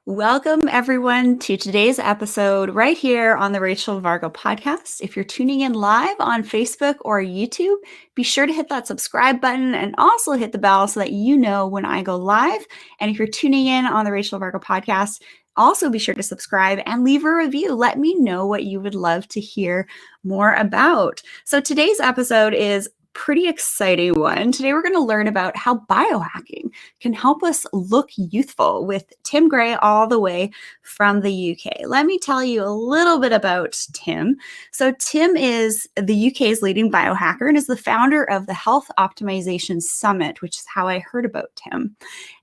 Welcome, everyone, to today's episode right here on the Rachel Vargo podcast. If you're tuning in live on Facebook or YouTube, be sure to hit that subscribe button and also hit the bell so that you know when I go live. And if you're tuning in on the Rachel Vargo podcast, also be sure to subscribe and leave a review. Let me know what you would love to hear more about. So today's episode is pretty exciting one. Today, we're going to learn about how biohacking can help us look youthful with Tim Gray all the way from the UK. Let me tell you a little bit about Tim. So Tim is the UK's leading biohacker and is the founder of the Health Optimisation Summit, which is how I heard about Tim.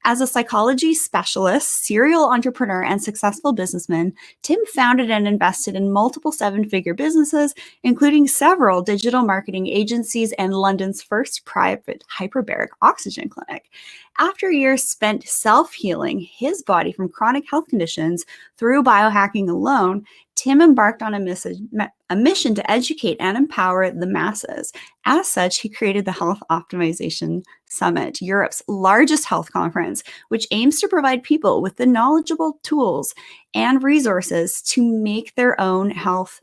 As a psychology specialist, serial entrepreneur, and successful businessman, Tim founded and invested in multiple seven-figure businesses, including several digital marketing agencies and London's first private hyperbaric oxygen clinic. After years spent self-healing his body from chronic health conditions through biohacking alone, Tim embarked on a mission to educate and empower the masses. As such, he created the Health Optimization Summit, Europe's largest health conference, which aims to provide people with the knowledgeable tools and resources to take their own health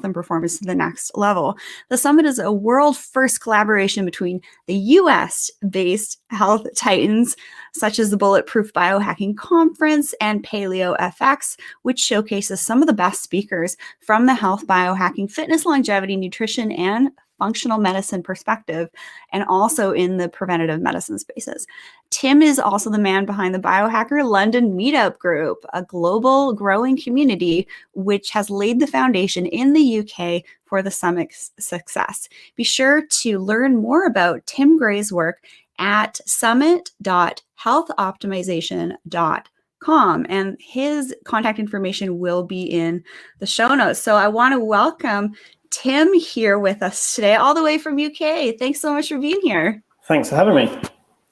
and performance to the next level. The summit is a world-first collaboration between the US-based health titans, such as the Bulletproof Biohacking Conference and PaleoF, which showcases some of the best speakers from the health, biohacking, fitness, longevity, nutrition, and functional medicine perspective, and also in the preventative medicine spaces. Tim is also the man behind the Biohacker London Meetup group, a global growing community which has laid the foundation in the UK for the summit's success. Be sure to learn more about Tim Gray's work at summit.healthoptimization.com, and his contact information will be in the show notes. So I want to welcome Tim here with us today, all the way from UK. Thanks so much for being here. Thanks for having me.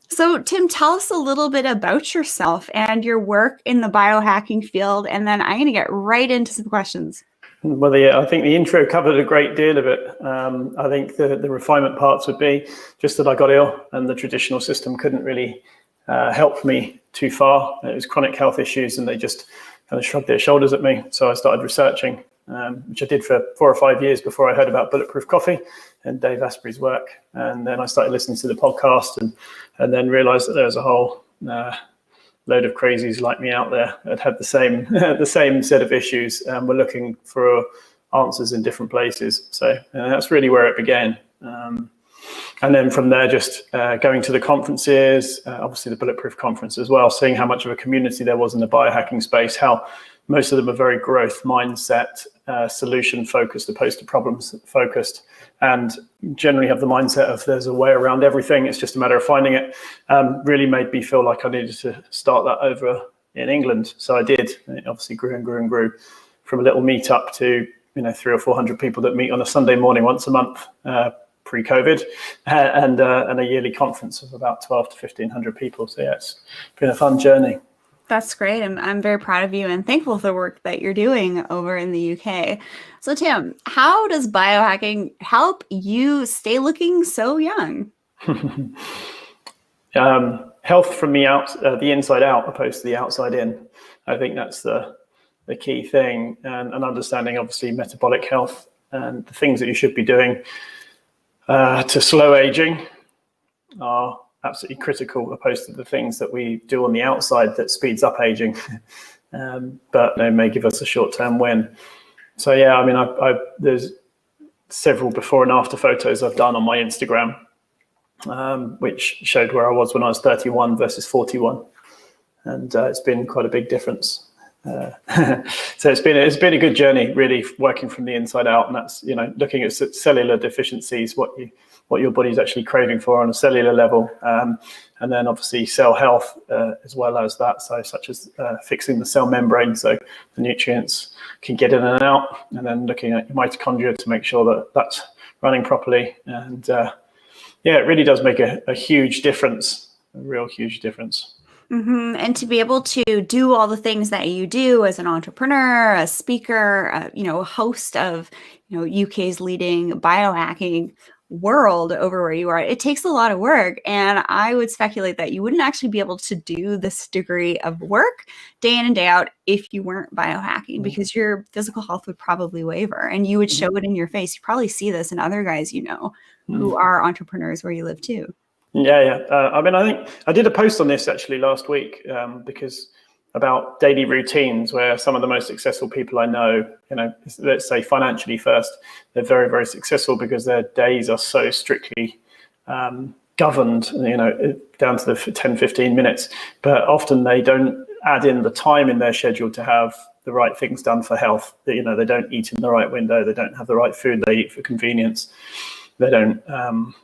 So Tim, tell us a little bit about yourself and your work in the biohacking field, and then I'm going to get right into some questions. Well, I think the intro covered a great deal of it. I think the refinement parts would be just that I got ill and the traditional system couldn't really help me too far. It was chronic health issues and they just kind of shrugged their shoulders at me. So I started researching, which I did for 4 or 5 years before I heard about Bulletproof Coffee and Dave Asprey's work. And then I started listening to the podcast and then realized that there was a whole load of crazies like me out there that had the same set of issues and were looking for answers in different places. So that's really where it began. And then from there, just going to the conferences, obviously the Bulletproof conference as well, seeing how much of a community there was in the biohacking space, how most of them are very growth mindset, solution focused opposed to problems focused, and generally have the mindset of there's a way around everything. It's just a matter of finding it. Really made me feel like I needed to start that over in England. So I did. It obviously grew and grew and grew from a little meetup to 300 or 400 people that meet on a Sunday morning once a month pre-COVID, and a yearly conference of about 12 to 1,500 people. So yeah, it's been a fun journey. That's great. I'm very proud of you and thankful for the work that you're doing over in the UK. So Tim, how does biohacking help you stay looking so young? Health from the inside out opposed to the outside in. I think that's the key thing, and understanding obviously metabolic health and the things that you should be doing to slow aging are absolutely critical, opposed to the things that we do on the outside that speeds up aging, but they may give us a short-term win. So yeah, I mean, there's several before and after photos I've done on my Instagram, which showed where I was when I was 31 versus 41, and it's been quite a big difference. So it's been a good journey, really, working from the inside out, and that's looking at cellular deficiencies, what your body's actually craving for on a cellular level, and then obviously cell health as well as that, so such as fixing the cell membrane so the nutrients can get in and out, and then looking at your mitochondria to make sure that that's running properly, and yeah, it really does make a huge difference, a real huge difference. Mm-hmm. And to be able to do all the things that you do as an entrepreneur, a speaker, a host of UK's leading biohacking world over where you are, it takes a lot of work. And I would speculate that you wouldn't actually be able to do this degree of work day in and day out if you weren't biohacking, because your physical health would probably waver and you would show it in your face. You probably see this in other guys, you know, who are entrepreneurs where you live too. Yeah. I mean, I think I did a post on this actually last week because about daily routines, where some of the most successful people I know, you know, let's say financially first, they're very, very successful because their days are so strictly governed, you know, down to the 10, 15 minutes. But often they don't add in the time in their schedule to have the right things done for health. You know, they don't eat in the right window. They don't have the right food. They eat for convenience. They don't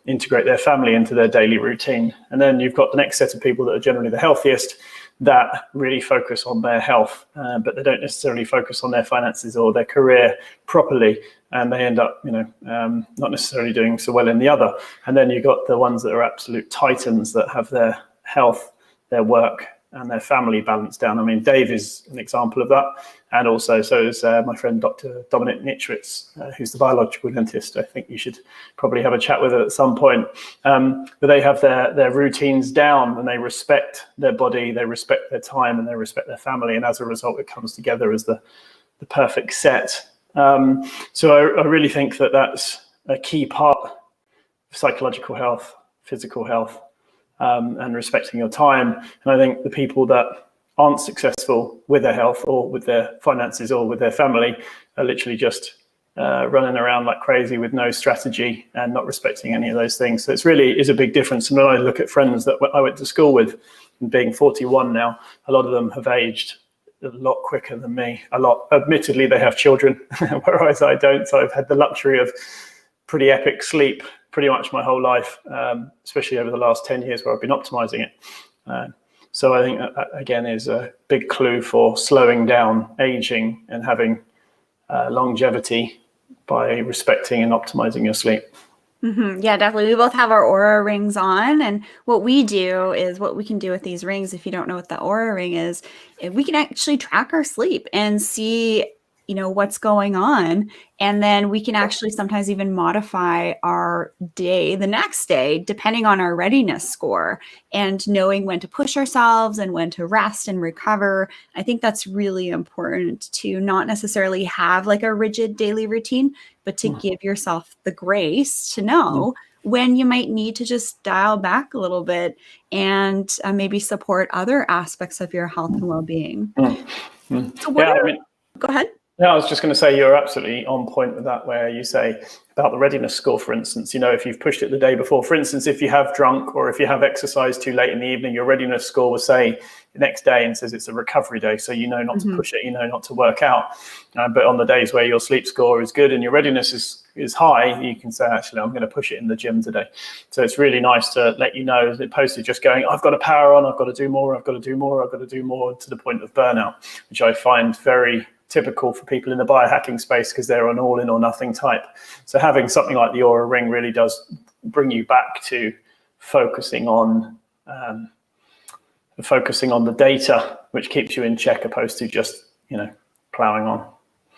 integrate their family into their daily routine. And then you've got the next set of people that are generally the healthiest, that really focus on their health, but they don't necessarily focus on their finances or their career properly. And they end up, you know, not necessarily doing so well in the other. And then you've got the ones that are absolute titans that have their health, their work, and their family balanced down. I mean, Dave is an example of that. And also, so is my friend, Dr. Dominic Nichwitz, who's the biological dentist. I think you should probably have a chat with her at some point. But they have their routines down, and they respect their body, they respect their time, and they respect their family. And as a result, it comes together as the perfect set. So I really think that that's a key part of psychological health, physical health, and respecting your time. And I think the people that aren't successful with their health or with their finances or with their family are literally just running around like crazy with no strategy and not respecting any of those things. So it's really is a big difference. And when I look at friends that I went to school with, and being 41 now, a lot of them have aged a lot quicker than me. A lot. Admittedly, they have children, whereas I don't. So I've had the luxury of pretty epic sleep pretty much my whole life, especially over the last 10 years where I've been optimizing it. So I think that again is a big clue for slowing down aging and having longevity by respecting and optimizing your sleep. Mm-hmm. Yeah, definitely. We both have our Aura rings on. And what we do is what we can do with these rings, if you don't know what the Aura ring is, we can actually track our sleep and see, you know, what's going on. And then we can actually sometimes even modify our day the next day, depending on our readiness score, and knowing when to push ourselves and when to rest and recover. I think that's really important to not necessarily have like a rigid daily routine, but to give yourself the grace to know when you might need to just dial back a little bit and maybe support other aspects of your health and well-being. So go ahead. Yeah, I was just going to say you're absolutely on point with that, where you say about the readiness score, for instance, you know, if you've pushed it the day before, for instance, if you have drunk or if you have exercised too late in the evening, your readiness score will say the next day and says it's a recovery day. So you know not to push it, you know not to work out. But on the days where your sleep score is good and your readiness is high, you can say, actually, I'm going to push it in the gym today. So it's really nice to let you know, as opposed to just going, I've got to power on, I've got to do more, I've got to do more, I've got to do more, to the point of burnout, which I find very typical for people in the biohacking space because they're an all in or nothing type. So having something like the Aura ring really does bring you back to focusing on the data, which keeps you in check, opposed to just, you know, plowing on.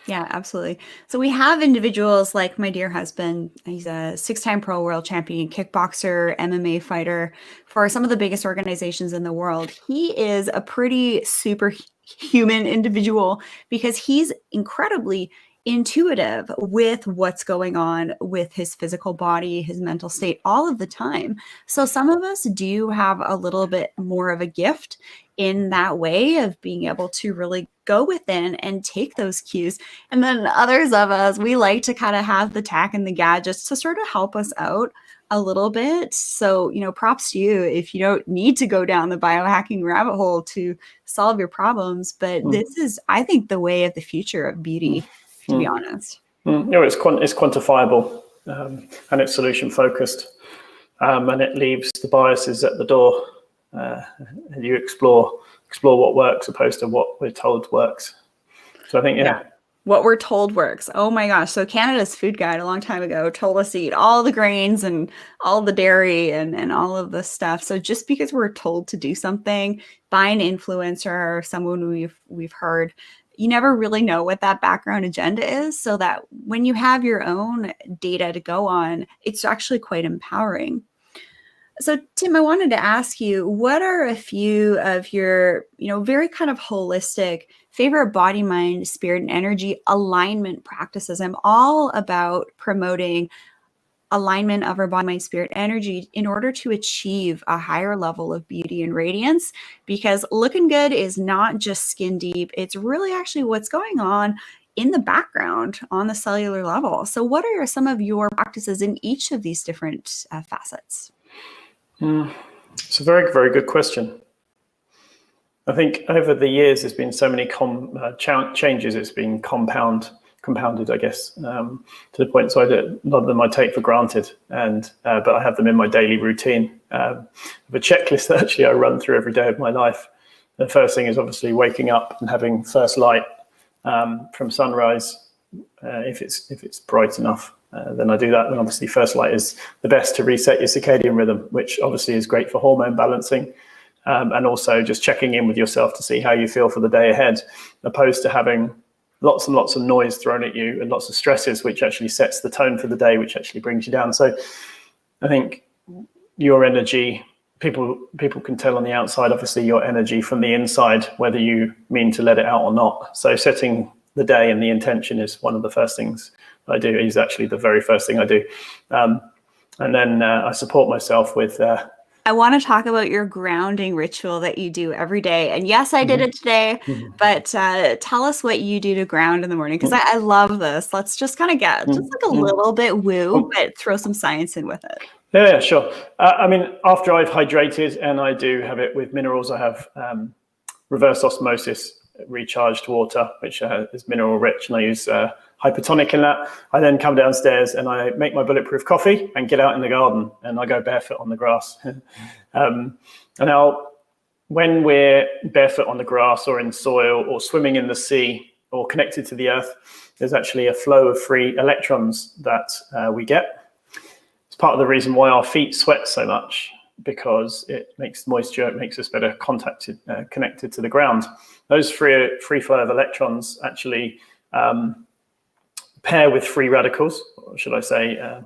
Yeah, absolutely. So we have individuals like my dear husband. He's a 6-time pro world champion, kickboxer, MMA fighter for some of the biggest organizations in the world. He is a pretty superhuman individual because he's incredibly intuitive with what's going on with his physical body, his mental state, all of the time. So some of us do have a little bit more of a gift in that way of being able to really go within and take those cues. And then others of us, we like to kind of have the tech and the gadgets to sort of help us out a little bit. So, you know, props to you if you don't need to go down the biohacking rabbit hole to solve your problems. But this is, I think, the way of the future of beauty, to be honest. You know, it's quantifiable and it's solution focused, and it leaves the biases at the door. And you explore what works opposed to what we're told works. So I think, what we're told works. Oh my gosh. So Canada's food guide a long time ago told us to eat all the grains and all the dairy and all of this stuff. So just because we're told to do something by an influencer or someone we've heard, you never really know what that background agenda is, so that when you have your own data to go on, it's actually quite empowering. So, Tim, I wanted to ask you, what are a few of your, very kind of holistic favorite body, mind, spirit, and energy alignment practices? I'm all about promoting alignment of our body, mind, spirit, energy in order to achieve a higher level of beauty and radiance, because looking good is not just skin deep. It's really actually what's going on in the background on the cellular level. So what are some of your practices in each of these different facets? It's a very, very good question. I think over the years, there's been so many changes. It's been compounded, I guess, to the point so a lot of them I take for granted, but I have them in my daily routine. I have a checklist that actually I run through every day of my life. The first thing is obviously waking up and having first light from sunrise. If it's bright enough, then I do that. And obviously first light is the best to reset your circadian rhythm, which obviously is great for hormone balancing. And also just checking in with yourself to see how you feel for the day ahead, opposed to having lots and lots of noise thrown at you and lots of stresses, which actually sets the tone for the day, which actually brings you down. So I think your energy, people can tell on the outside, obviously, your energy from the inside, whether you mean to let it out or not. So setting the day and the intention is one of the first things I do. Is actually the very first thing I do. And then I support myself with... I want to talk about your grounding ritual that you do every day. And yes, I did it today, but tell us what you do to ground in the morning, because I love this. Let's just kind of get just like a little bit woo, but throw some science in with it. Yeah, sure. I mean, after I've hydrated, and I do have it with minerals, I have reverse osmosis recharged water, which is mineral rich, and I use hypertonic in that. I then come downstairs and I make my bulletproof coffee and get out in the garden, and I go barefoot on the grass. And now, when we're barefoot on the grass or in soil or swimming in the sea or connected to the earth, there's actually a flow of free electrons that we get. It's part of the reason why our feet sweat so much, because it makes moisture, it makes us better connected to the ground. Those free flow of electrons actually pair with free radicals, or should I say,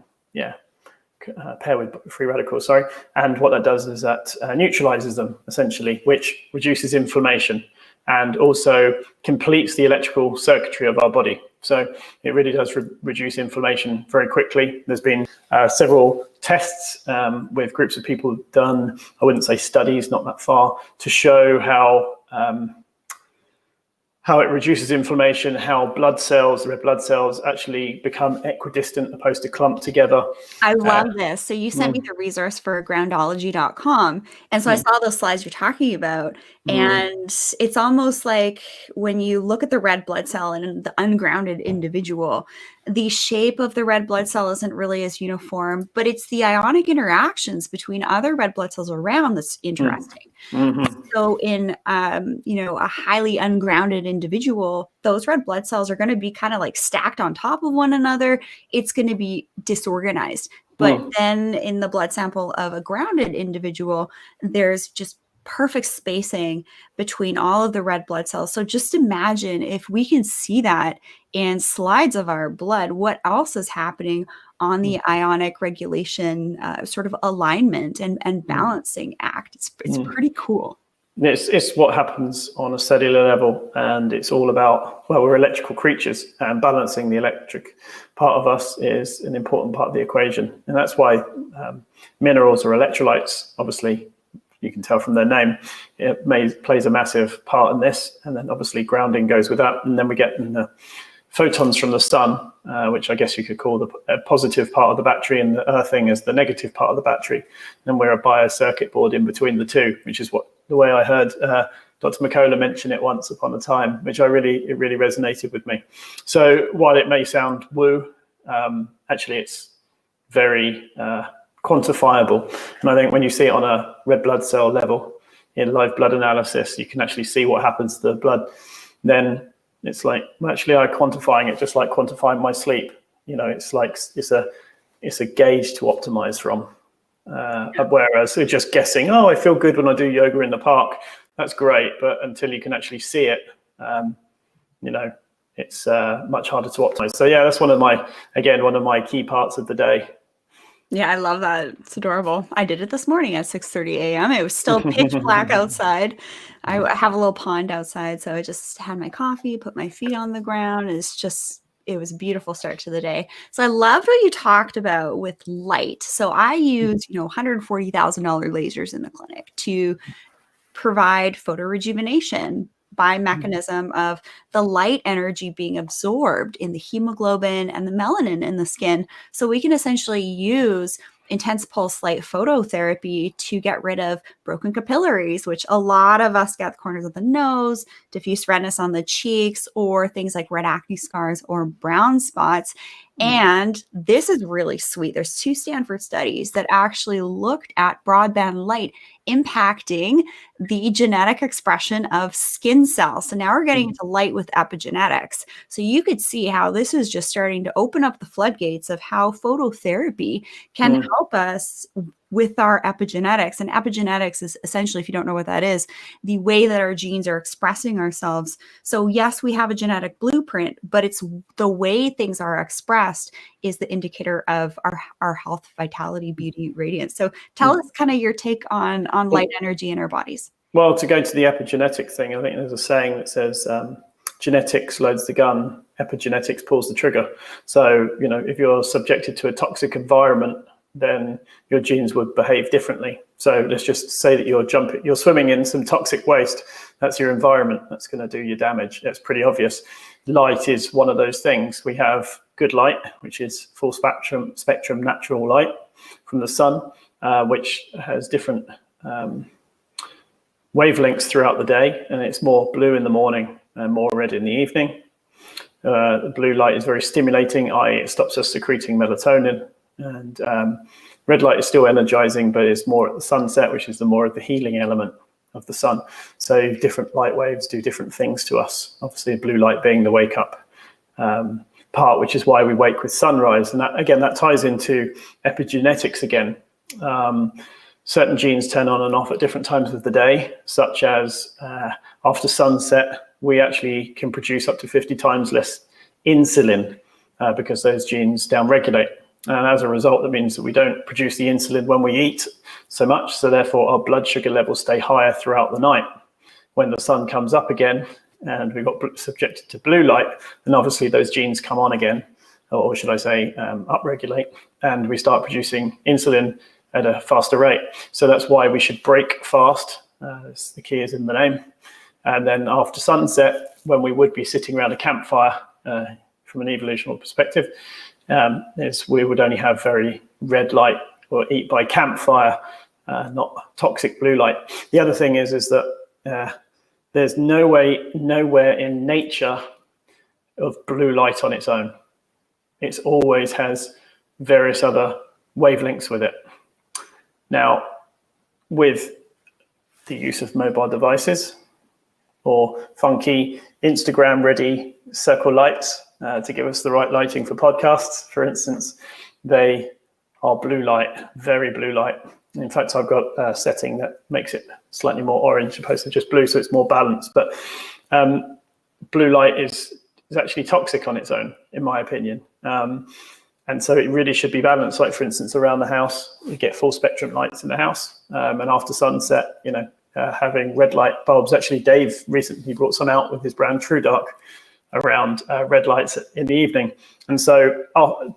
pair with free radicals, sorry. And what that does is that neutralizes them, essentially, which reduces inflammation and also completes the electrical circuitry of our body. So it really does reduce inflammation very quickly. There's been several tests with groups of people done, I wouldn't say studies, not that far, to show how it reduces inflammation, how red blood cells actually become equidistant opposed to clumped together. I love this. So you sent me the resource for groundology.com. And so I saw those slides you're talking about. And it's almost like when you look at the red blood cell in the ungrounded individual, the shape of the red blood cell isn't really as uniform, but it's the ionic interactions between other red blood cells around that's interesting. So in a highly ungrounded individual, those red blood cells are going to be kind of like stacked on top of one another. It's going to be disorganized. But then in the blood sample of a grounded individual, there's just perfect spacing between all of the red blood cells. So just imagine if we can see that in slides of our blood, what else is happening on the ionic regulation sort of alignment and balancing act. It's pretty cool. It's what happens on a cellular level, and it's all about, well, we're electrical creatures, and balancing the electric part of us is an important part of the equation. And that's why minerals or electrolytes, obviously, you can tell from their name, it plays a massive part in this. And then obviously grounding goes with that. And then we get the photons from the sun, which I guess you could call the positive part of the battery, and the earthing is the negative part of the battery. And we're a biocircuit board in between the two, which is the way I heard Dr. McCullough mention it once upon a time, which it really resonated with me. So while it may sound woo, actually it's very quantifiable. And I think when you see it on a red blood cell level in live blood analysis, you can actually see what happens to the blood. Then it's like, actually, I'm quantifying it just like quantifying my sleep. It's like it's a gauge to optimize from. Whereas just guessing, I feel good when I do yoga in the park, that's great, but until you can actually see it, it's much harder to optimize. So yeah, that's one of my key parts of the day. Yeah, I love that. It's adorable. I did it this morning at 6:30 a.m. It was still pitch black outside. I have a little pond outside, so I just had my coffee, put my feet on the ground. It was a beautiful start to the day. So I loved what you talked about with light. So I use, $140,000 lasers in the clinic to provide photorejuvenation by mechanism of the light energy being absorbed in the hemoglobin and the melanin in the skin. So we can essentially use intense pulse light phototherapy to get rid of broken capillaries, which a lot of us get at the corners of the nose, diffuse redness on the cheeks, or things like red acne scars or brown spots. And this is really sweet. There's 2 Stanford studies that actually looked at broadband light impacting the genetic expression of skin cells. So now we're getting into light with epigenetics. So you could see how this is just starting to open up the floodgates of how phototherapy can help us with our epigenetics. And epigenetics is essentially, if you don't know what that is, the way that our genes are expressing ourselves. So yes, we have a genetic blueprint, but it's the way things are expressed is the indicator of our health, vitality, beauty, radiance. So tell us kind of your take on light energy in our bodies. Well, to go to the epigenetic thing, I think there's a saying that says genetics loads the gun, epigenetics pulls the trigger. So, if you're subjected to a toxic environment, then your genes would behave differently. So let's just say that you're swimming in some toxic waste. That's your environment. That's going to do you damage. That's pretty obvious. Light is one of those things. We have good light, which is full spectrum natural light from the sun, which has different wavelengths throughout the day, and it's more blue in the morning and more red in the evening. The blue light is very stimulating, i.e. it stops us secreting melatonin. And red light is still energizing, but it's more at the sunset, which is the more of the healing element of the sun. So different light waves do different things to us. Obviously, blue light being the wake up part, which is why we wake with sunrise. And that ties into epigenetics again. Certain genes turn on and off at different times of the day, such as after sunset, we actually can produce up to 50 times less insulin because those genes downregulate. And as a result, that means that we don't produce the insulin when we eat so much. So therefore, our blood sugar levels stay higher throughout the night. When the sun comes up again and we got subjected to blue light, then obviously those genes come on again, or should I say upregulate, and we start producing insulin at a faster rate. So that's why we should break fast. The key is in the name. And then after sunset, when we would be sitting around a campfire from an evolutionary perspective, is we would only have very red light or eat by campfire, not toxic blue light. The other thing is that there's nowhere in nature of blue light on its own. It always has various other wavelengths with it. Now, with the use of mobile devices or funky Instagram-ready circle lights to give us the right lighting for podcasts, for instance, they are blue light, very blue light. In fact, I've got a setting that makes it slightly more orange opposed to just blue, so it's more balanced. But blue light is actually toxic on its own, in my opinion. And so it really should be balanced. Like, for instance, around the house, you get full spectrum lights in the house. And after sunset, having red light bulbs. Actually, Dave recently brought some out with his brand True Dark around red lights in the evening. And so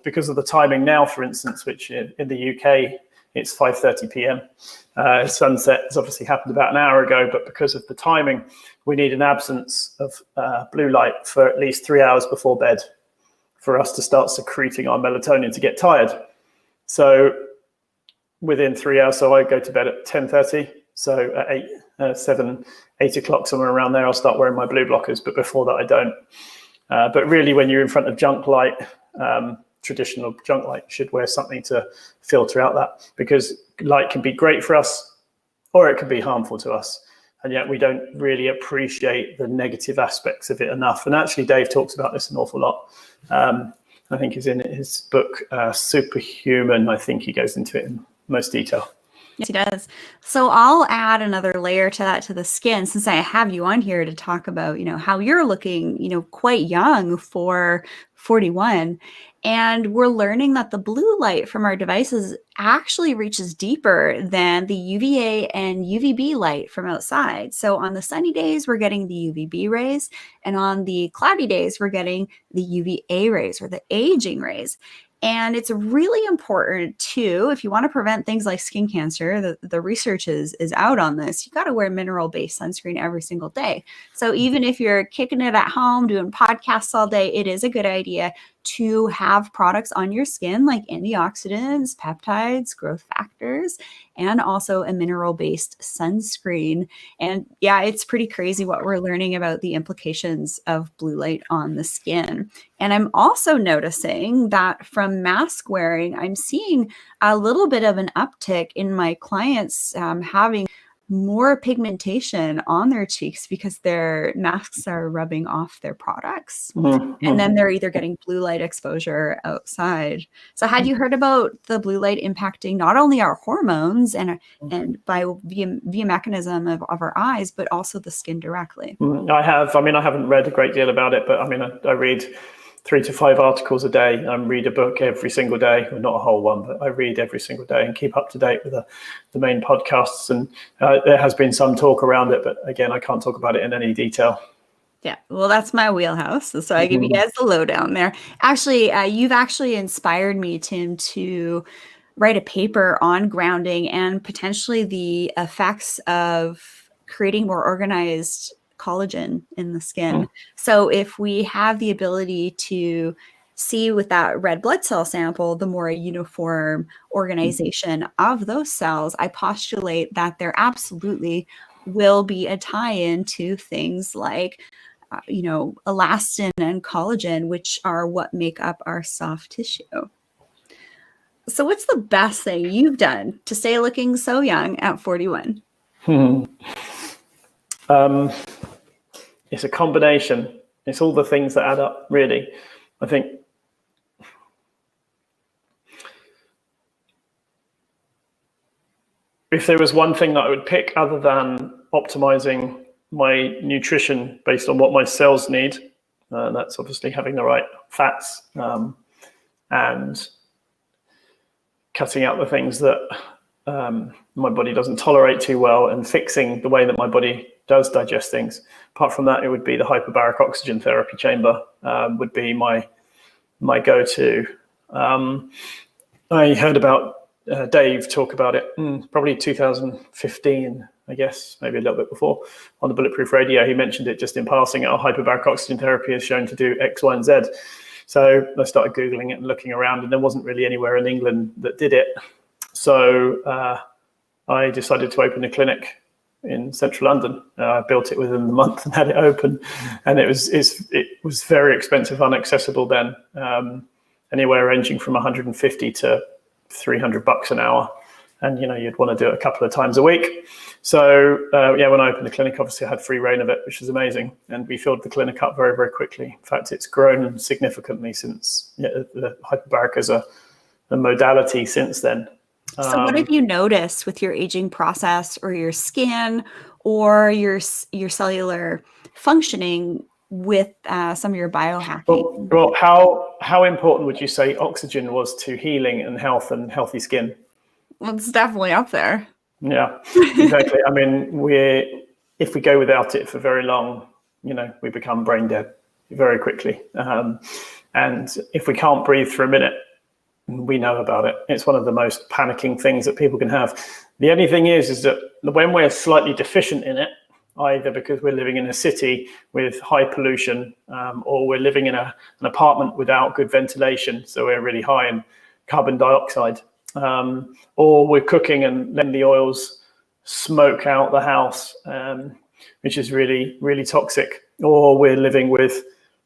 because of the timing now, for instance, which in the UK, it's 5:30 p.m. Sunset has obviously happened about an hour ago, but because of the timing, we need an absence of blue light for at least 3 hours before bed for us to start secreting our melatonin to get tired. So within 3 hours, so I go to bed at 10:30. So at 8 o'clock, somewhere around there, I'll start wearing my blue blockers. But before that, I don't. But really, when you're in front of junk light, traditional junk light, you should wear something to filter out that, because light can be great for us or it can be harmful to us. And yet we don't really appreciate the negative aspects of it enough. And actually, Dave talks about this an awful lot. I think it's in his book, Superhuman. I think he goes into it in most detail. Yes, he does. So I'll add another layer to that, to the skin, since I have you on here to talk about, how you're looking, quite young for 41. And we're learning that the blue light from our devices actually reaches deeper than the UVA and UVB light from outside. So on the sunny days, we're getting the UVB rays, and on the cloudy days, we're getting the UVA rays, or the aging rays. And it's really important too, if you want to prevent things like skin cancer, the research is out on this. You got to wear mineral-based sunscreen every single day. So even if you're kicking it at home, doing podcasts all day, it is a good idea to have products on your skin like antioxidants, peptides, growth factors, and also a mineral-based sunscreen. And yeah, it's pretty crazy what we're learning about the implications of blue light on the skin. And I'm also noticing that from mask wearing, I'm seeing a little bit of an uptick in my clients having more pigmentation on their cheeks because their masks are rubbing off their products. And then they're either getting blue light exposure outside. So had you heard about the blue light impacting not only our hormones and via mechanism of our eyes, but also the skin directly? I have. I mean, I haven't read a great deal about it, but I mean, I read 3 to 5 articles a day. I read a book every single day, well, not a whole one, but I read every single day and keep up to date with the main podcasts. And there has been some talk around it, but again, I can't talk about it in any detail. Yeah, well, that's my wheelhouse. So I give you guys the lowdown there. Actually, you've actually inspired me, Tim, to write a paper on grounding and potentially the effects of creating more organized collagen in the skin. So if we have the ability to see with that red blood cell sample, the more uniform organization of those cells, I postulate that there absolutely will be a tie-in to things like elastin and collagen, which are what make up our soft tissue. So what's the best thing you've done to stay looking so young at 41? It's a combination. It's all the things that add up, really. I think if there was one thing that I would pick other than optimizing my nutrition based on what my cells need, that's obviously having the right fats and cutting out the things that my body doesn't tolerate too well and fixing the way that my body does digest things. Apart from that, it would be the hyperbaric oxygen therapy chamber would be my go-to. I heard about Dave talk about it probably 2015, I guess, maybe a little bit before, on the Bulletproof Radio. He mentioned it just in passing. Hyperbaric oxygen therapy is shown to do X, Y, and Z. So I started Googling it and looking around, and there wasn't really anywhere in England that did it. So I decided to open a clinic in central London. I built it within the month and had it open, and it was very expensive, unaccessible then. Anywhere ranging from 150 to $300 an hour, and you'd want to do it a couple of times a week. So when I opened the clinic, obviously I had free reign of it, which is amazing, and we filled the clinic up very, very quickly. In fact, it's grown significantly since the hyperbaric as a modality since then. So what have you noticed with your aging process or your skin or your cellular functioning with some of your biohacking? Well, how important would you say oxygen was to healing and health and healthy skin? Well, it's definitely up there. Yeah, exactly. I mean, if we go without it for very long, we become brain dead very quickly. And if we can't breathe for a minute, we know about it. It's one of the most panicking things that people can have. The only thing is that when we're slightly deficient in it, either because we're living in a city with high pollution, or we're living in an apartment without good ventilation, so we're really high in carbon dioxide, or we're cooking and letting the oils smoke out the house, which is really, really toxic, or we're living with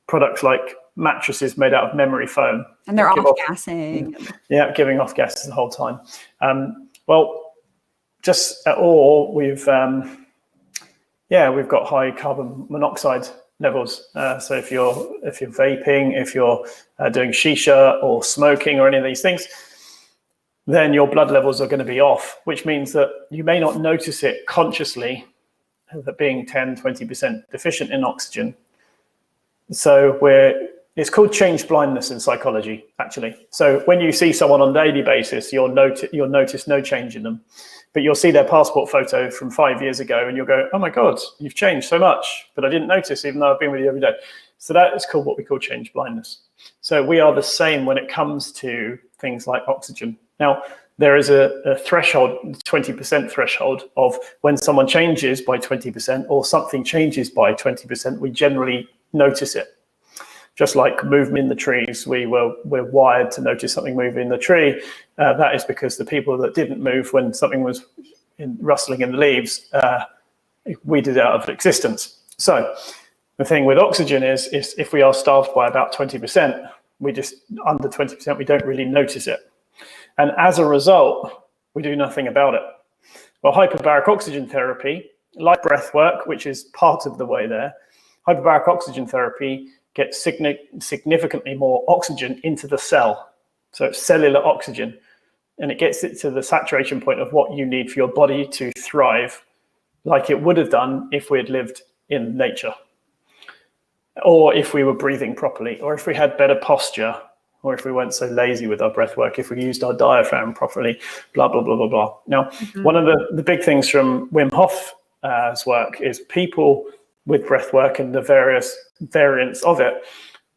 products like mattresses made out of memory foam. And they're off-gassing. Yeah, giving off gases the whole time. We've got high carbon monoxide levels. So if you're vaping, if you're doing shisha or smoking or any of these things, then your blood levels are going to be off, which means that you may not notice it consciously, that being 10, 20% deficient in oxygen. So it's called change blindness in psychology, actually. So when you see someone on a daily basis, you'll notice no change in them. But you'll see their passport photo from 5 years ago and you'll go, oh my God, you've changed so much, but I didn't notice even though I've been with you every day. So that is called what we call change blindness. So we are the same when it comes to things like oxygen. Now, there is a threshold, 20% threshold of when someone changes by 20% or something changes by 20%, we generally notice it. Just like movement in the trees, we're wired to notice something moving in the tree. That is because the people that didn't move when something was rustling in the leaves, weeded out of existence. So the thing with oxygen is if we are starved by about 20%, under 20%, we don't really notice it. And as a result, we do nothing about it. Well, hyperbaric oxygen therapy, like breath work, which is part of the way there, hyperbaric oxygen therapy gets significantly more oxygen into the cell. So it's cellular oxygen, and it gets it to the saturation point of what you need for your body to thrive, like it would have done if we had lived in nature, or if we were breathing properly, or if we had better posture, or if we weren't so lazy with our breath work, if we used our diaphragm properly, blah, blah, blah, blah, blah. Now, one of the big things from Wim Hof's work is people with breath work and the various variants of it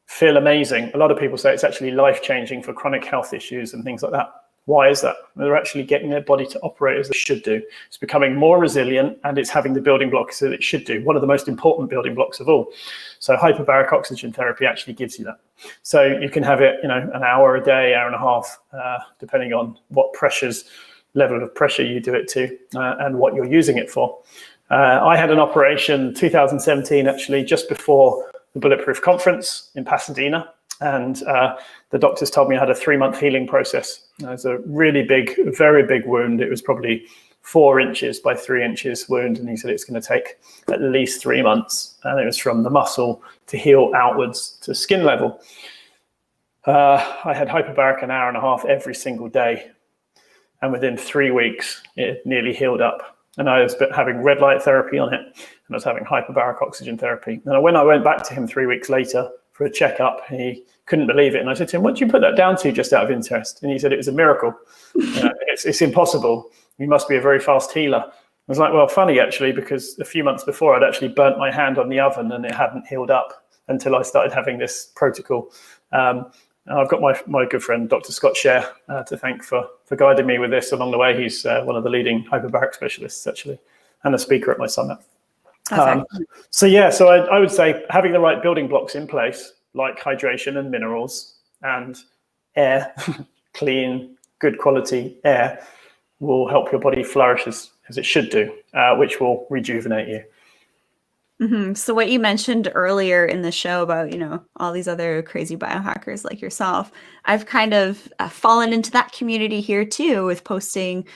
feel amazing. A lot of people say it's actually life-changing for chronic health issues and things like that. Why is that? They're actually getting their body to operate as it should do. It's becoming more resilient and it's having the building blocks that it should do. One of the most important building blocks of all. So hyperbaric oxygen therapy actually gives you that. So you can have it, an hour a day, hour and a half, depending on what level of pressure you do it to and what you're using it for. I had an operation 2017, actually, just before the Bulletproof Conference in Pasadena. And the doctors told me I had a 3-month healing process. It was a really big, very big wound. It was probably 4 inches by 3 inches wound. And he said it's going to take at least 3 months. And it was from the muscle to heal outwards to skin level. I had hyperbaric an hour and a half every single day. And within 3 weeks, it nearly healed up. And I was having red light therapy on it. And I was having hyperbaric oxygen therapy. And when I went back to him 3 weeks later for a checkup, he couldn't believe it. And I said to him, what do you put that down to, just out of interest? And he said, it was a miracle. It's impossible. You must be a very fast healer. I was like, well, funny, actually, because a few months before I'd actually burnt my hand on the oven and it hadn't healed up until I started having this protocol. And I've got my good friend, Dr. Scott Scher, to thank for guiding me with this along the way. He's one of the leading hyperbaric specialists, actually, and a speaker at my summit. So I would say having the right building blocks in place, like hydration and minerals and air, clean, good quality air, will help your body flourish as it should do, which will rejuvenate you. Mm-hmm. So what you mentioned earlier in the show about, all these other crazy biohackers like yourself, I've kind of fallen into that community here too, with posting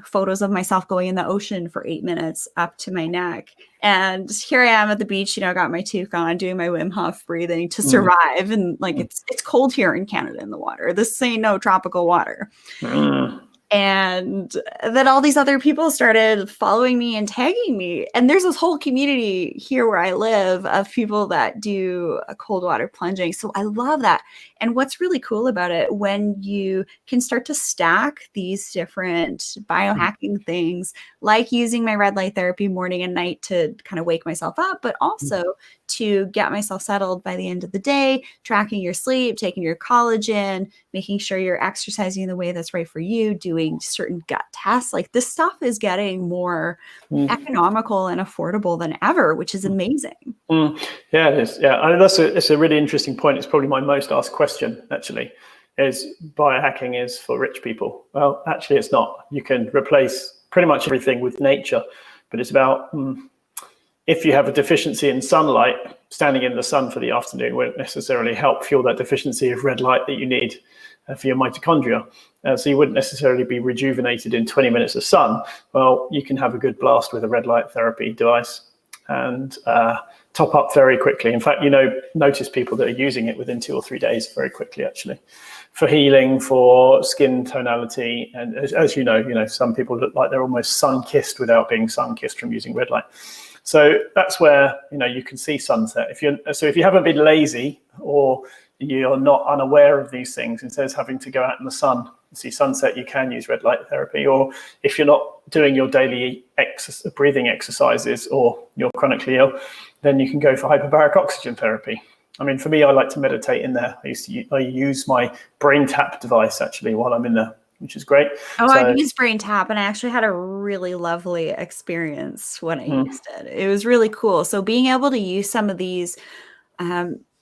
photos of myself going in the ocean for 8 minutes up to my neck. And here I am at the beach, got my toque on, doing my Wim Hof breathing to survive. And it's cold here in Canada in the water. This ain't no tropical water. And then all these other people started following me and tagging me. And there's this whole community here where I live of people that do cold water plunging. So I love that. And what's really cool about it, when you can start to stack these different biohacking things, like using my red light therapy morning and night to kind of wake myself up, but also to get myself settled by the end of the day, tracking your sleep, taking your collagen, making sure you're exercising in the way that's right for you, doing certain gut tests. Like, this stuff is getting more economical and affordable than ever, which is amazing. Yeah, it is. Yeah, I mean, it's a really interesting point. It's probably my most asked question, actually, is biohacking is for rich people. Well, actually, it's not. You can replace pretty much everything with nature, but it's about if you have a deficiency in sunlight, standing in the sun for the afternoon won't necessarily help fuel that deficiency of red light that you need for your mitochondria. So you wouldn't necessarily be rejuvenated in 20 minutes of sun. Well, you can have a good blast with a red light therapy device and top up very quickly. In fact, notice people that are using it within 2 or 3 days very quickly, actually, for healing, for skin tonality. And as you know, some people look like they're almost sun-kissed without being sun-kissed from using red light. So that's where, you can see sunset. If you haven't been lazy, or you're not unaware of these things, instead of having to go out in the sun and see sunset, you can use red light therapy. Or if you're not doing your daily breathing exercises, or you're chronically ill, then you can go for hyperbaric oxygen therapy. I mean, for me, I like to meditate in there. I use my brain tap device actually while I'm in there, which is great. Oh, I've used brain tap, and I actually had a really lovely experience when I used it. It was really cool. So being able to use some of these,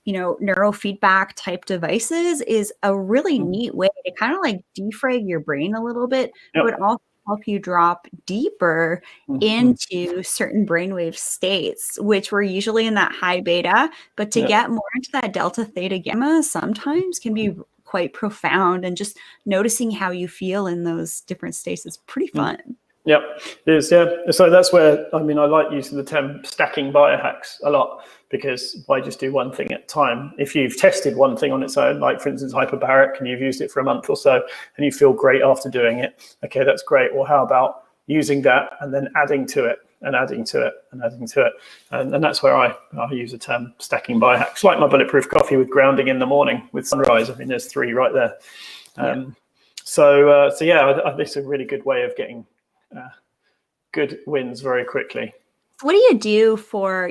neurofeedback type devices is a really neat way to kind of like defrag your brain a little bit, but also help you drop deeper into certain brainwave states, which were usually in that high beta, but to get more into that delta theta gamma sometimes can be quite profound, and just noticing how you feel in those different states is pretty fun. Yep, it is, yeah. So that's where, I like using the term stacking biohacks a lot, because why just do one thing at a time? If you've tested one thing on its own, like for instance, hyperbaric, and you've used it for a month or so, and you feel great after doing it, okay, that's great. Well, how about using that and then adding to it and adding to it and adding to it? And that's where I use the term stacking biohacks, like my bulletproof coffee with grounding in the morning with sunrise. There's 3 right there. So this is a really good way of getting good wins very quickly. What do you do for,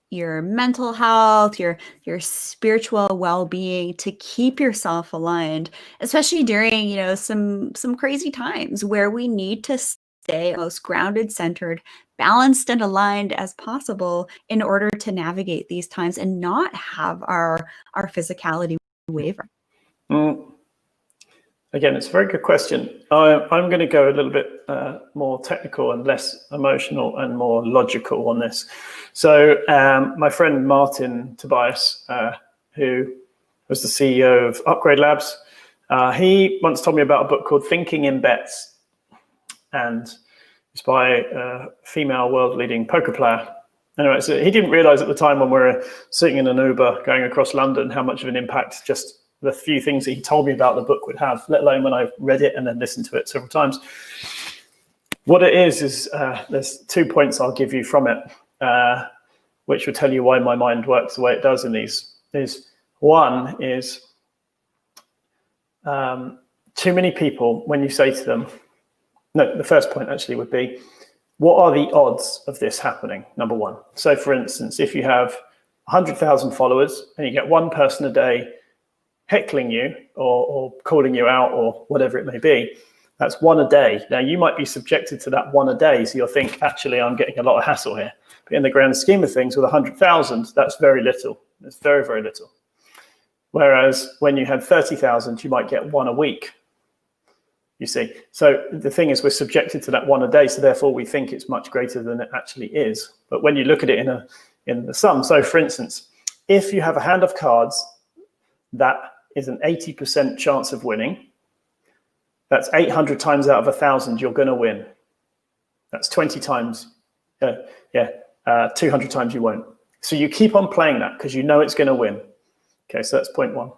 your mental health, your spiritual well-being, to keep yourself aligned, especially during, some crazy times where we need to stay most grounded, centered, balanced, and aligned as possible in order to navigate these times and not have our physicality waver? Again, it's a very good question. I'm going to go a little bit more technical and less emotional and more logical on this. So my friend Martin Tobias, who was the CEO of Upgrade Labs, he once told me about a book called Thinking in Bets. And it's by a female world-leading poker player. Anyway, so he didn't realize at the time when we were sitting in an Uber going across London how much of an impact just the few things that he told me about the book would have, let alone when I read it and then listened to it several times. What it is there's 2 points I'll give you from it, which will tell you why my mind works the way it does in these. One is too many people, when you say to them, the first point actually would be, what are the odds of this happening? Number one. So for instance, if you have 100,000 followers and you get one person a day heckling you or calling you out or whatever it may be, that's one a day. Now, you might be subjected to that one a day, so you'll think, actually, I'm getting a lot of hassle here. But in the grand scheme of things, with 100,000, that's very little. It's very, very little. Whereas when you had 30,000, you might get one a week, you see. So the thing is, we're subjected to that one a day, so therefore we think it's much greater than it actually is. But when you look at it in the sum, so for instance, if you have a hand of cards that is an 80% chance of winning, that's 800 times out of 1,000 you're going to win. That's 20 times, 200 times you won't. So you keep on playing that because you know it's going to win. Okay, so that's point one.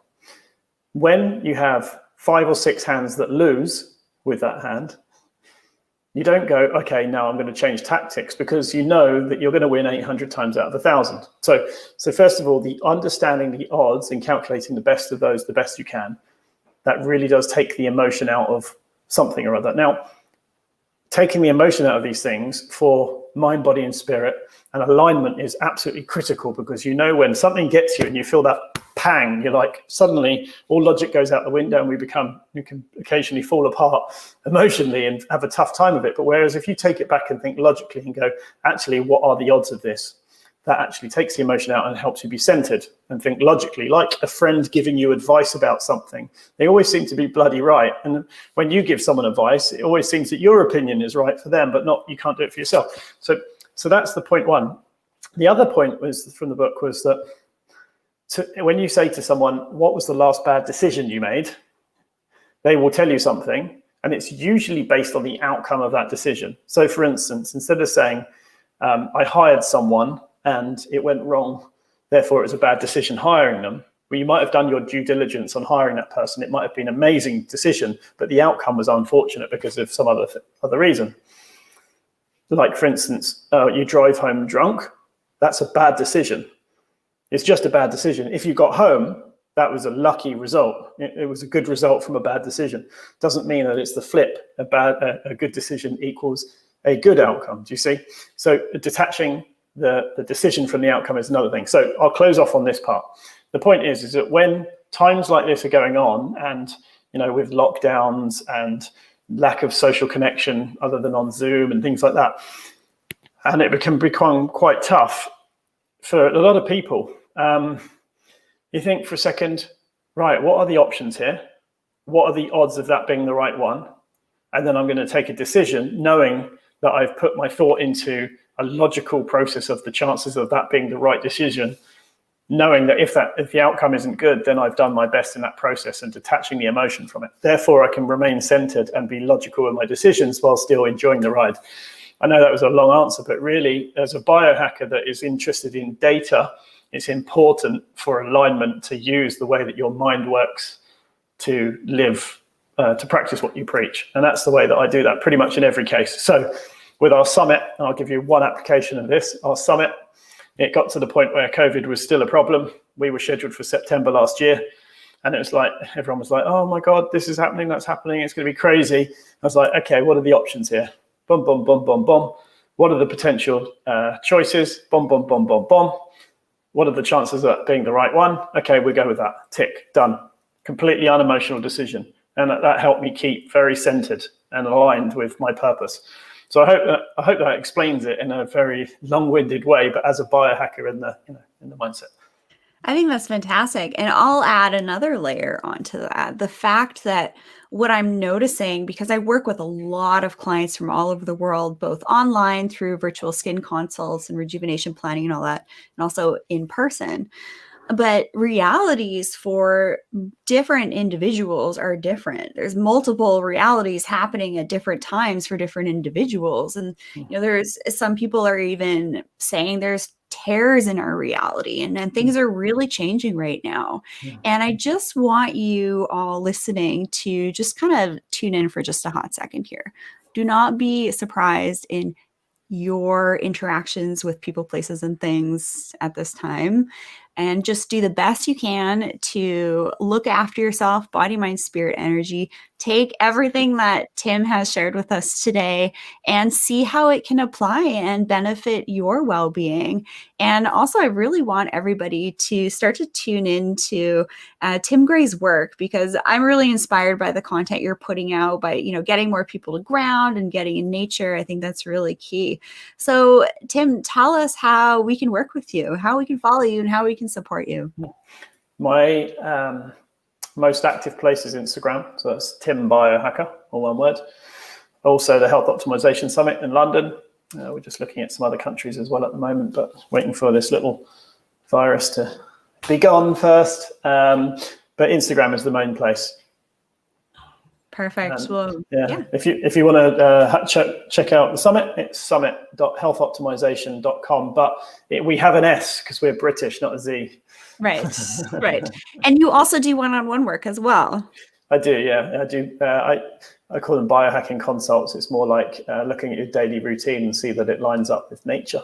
When you have 5 or 6 hands that lose with that hand, you don't go, okay, now I'm going to change tactics, because you know that you're going to win 800 times out of 1,000. So first of all, the understanding the odds and calculating the best of those the best you can, that really does take the emotion out of something or other. Now, taking the emotion out of these things for mind, body, and spirit, and alignment is absolutely critical, because you know when something gets you and you feel that pang, you're like, suddenly all logic goes out the window and you can occasionally fall apart emotionally and have a tough time of it. But whereas if you take it back and think logically and go, actually, what are the odds of this? That actually takes the emotion out and helps you be centered and think logically, like a friend giving you advice about something. They always seem to be bloody right. And when you give someone advice, it always seems that your opinion is right for them, but you can't do it for yourself. So that's the point one. The other point was from the book was that when you say to someone, what was the last bad decision you made? They will tell you something, and it's usually based on the outcome of that decision. So for instance, instead of saying, I hired someone and it went wrong. Therefore, it was a bad decision hiring them. Well, you might have done your due diligence on hiring that person. It might have been an amazing decision, but the outcome was unfortunate because of some other reason. Like, for instance, you drive home drunk. That's a bad decision. It's just a bad decision. If you got home, that was a lucky result. It was a good result from a bad decision. Doesn't mean that it's the flip. A good decision equals a good outcome. Do you see? So detaching the decision from the outcome is another thing. So I'll close off on this part. The point is that when times like this are going on, and with lockdowns and lack of social connection other than on Zoom and things like that, and it can become quite tough for a lot of people. You think for a second, right, what are the options here? What are the odds of that being the right one? And then I'm going to take a decision knowing that I've put my thought into a logical process of the chances of that being the right decision, knowing that if the outcome isn't good, then I've done my best in that process and detaching the emotion from it. Therefore, I can remain centered and be logical in my decisions while still enjoying the ride. I know that was a long answer, but really, as a biohacker that is interested in data, it's important for alignment to use the way that your mind works to live, to practice what you preach. And that's the way that I do that pretty much in every case. So with our summit, and I'll give you one application of this, our summit, it got to the point where COVID was still a problem. We were scheduled for September last year. And it was like, everyone was like, oh my God, this is happening, that's happening, it's going to be crazy. I was like, okay, what are the options here? Boom, boom, boom, boom, boom. What are the potential choices? Boom, boom, boom, boom, boom. What are the chances of that being the right one? Okay, we go with that. Tick, done. Completely unemotional decision. And that helped me keep very centered and aligned with my purpose. So I hope that explains it in a very long-winded way, but as a biohacker in the mindset. I think that's fantastic. And I'll add another layer onto that. The fact that what I'm noticing, because I work with a lot of clients from all over the world, both online through virtual skin consults and rejuvenation planning and all that, and also in person. But realities for different individuals are different. There's multiple realities happening at different times for different individuals. And, there's some people are even saying there's tears in our reality and things are really changing right now. And I just want you all listening to just kind of tune in for just a hot second here. Do not be surprised in your interactions with people, places, and things at this time. And just do the best you can to look after yourself, body, mind, spirit, energy. Take everything that Tim has shared with us today and see how it can apply and benefit your well-being. And also, I really want everybody to start to tune into Tim Gray's work, because I'm really inspired by the content you're putting out, by getting more people to ground and getting in nature. I think that's really key. So, Tim, tell us how we can work with you, how we can follow you, and how we can support you. My most active place is Instagram. So that's Tim Biohacker, all one word. Also the Health Optimisation Summit in London. We're just looking at some other countries as well at the moment, but waiting for this little virus to be gone first. But Instagram is the main place. Perfect. Well, yeah. If you want to check out the summit, it's summit.healthoptimisation.com. But we have an S because we're British, not a Z. Right. And you also do one-on-one work as well. I do, yeah. I do. I call them biohacking consults. It's more like looking at your daily routine and see that it lines up with nature.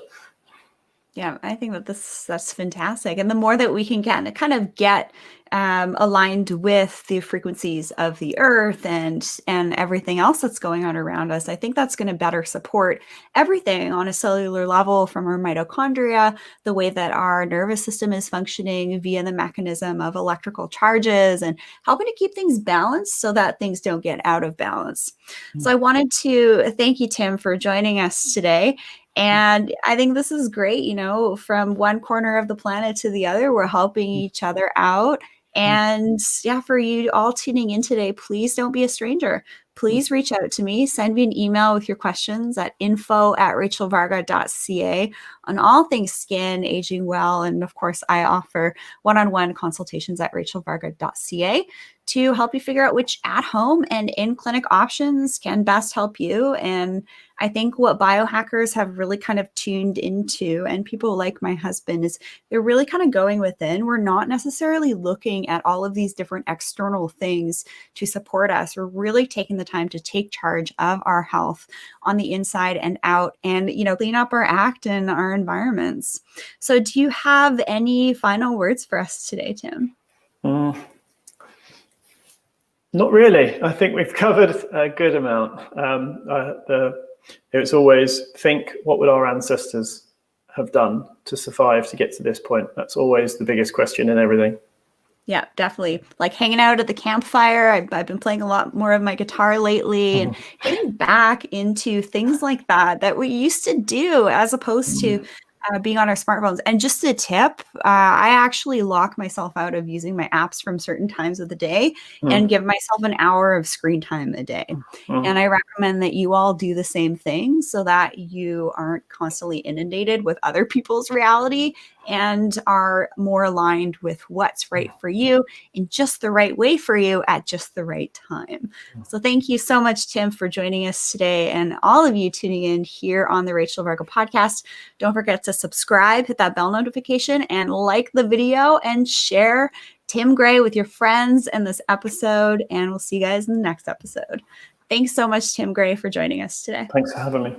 Yeah, I think that that's fantastic. And the more that we can get aligned with the frequencies of the earth and everything else that's going on around us, I think that's going to better support everything on a cellular level, from our mitochondria, the way that our nervous system is functioning via the mechanism of electrical charges, and helping to keep things balanced so that things don't get out of balance. So I wanted to thank you, Tim, for joining us today. And I think this is great, from one corner of the planet to the other, we're helping each other out. And yeah, for you all tuning in today, please don't be a stranger. please reach out to me. Send me an email with your questions at info@rachelvarga.ca on all things skin, aging well. And of course, I offer one-on-one consultations at rachelvarga.ca to help you figure out which at-home and in-clinic options can best help you. And I think what biohackers have really kind of tuned into, and people like my husband, is they're really kind of going within. We're not necessarily looking at all of these different external things to support us. We're really taking the time to take charge of our health on the inside and out, and, you know, clean up our act and our environments. So do you have any final words for us today, Tim? Not really. I think we've covered a good amount. It's always think, what would our ancestors have done to survive to get to this point? That's always the biggest question in everything. Yeah, definitely. Like hanging out at the campfire. I've been playing a lot more of my guitar lately and getting back into things like that we used to do, as opposed to being on our smartphones. And just a tip, I actually lock myself out of using my apps from certain times of the day and give myself an hour of screen time a day. And I recommend that you all do the same thing so that you aren't constantly inundated with other people's reality and are more aligned with what's right for you in just the right way for you at just the right time. So thank you so much, Tim, for joining us today, and all of you tuning in here on the Rachel Varga podcast. Don't forget to subscribe, hit that bell notification, and like the video and share Tim Gray with your friends in this episode. And we'll see you guys in the next episode. Thanks so much, Tim Gray, for joining us today. Thanks for having me.